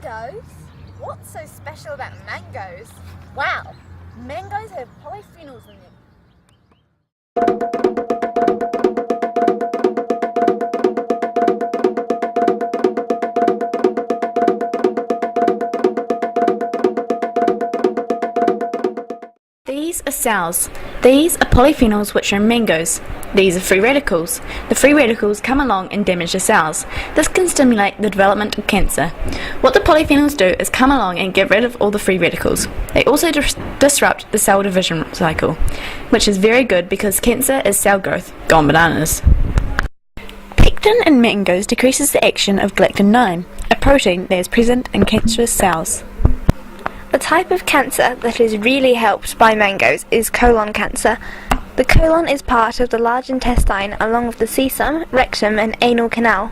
Mangoes? What's so special about mangoes? Wow, mangoes have polyphenols in them. These are cells. These are polyphenols which are in mangoes. These are free radicals. The free radicals come along and damage the cells. This can stimulate the development of cancer. What the polyphenols do is come along and get rid of all the free radicals. They also disrupt the cell division cycle, which is very good because cancer is cell growth gone bananas. Pectin in mangoes decreases the action of galactin-9, a protein that is present in cancerous cells. The type of cancer that is really helped by mangoes is colon cancer. The colon is part of the large intestine along with the cecum, rectum and anal canal.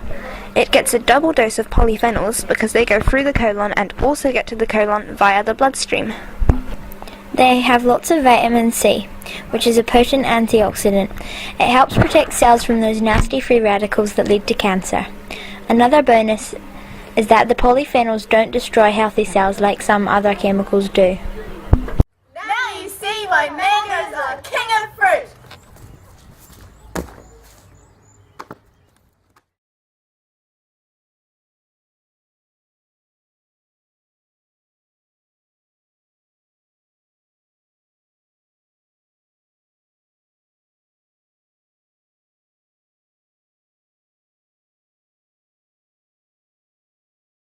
It gets a double dose of polyphenols because they go through the colon and also get to the colon via the bloodstream. They have lots of vitamin C, which is a potent antioxidant. It helps protect cells from those nasty free radicals that lead to cancer. Another bonus is that the polyphenols don't destroy healthy cells like some other chemicals do.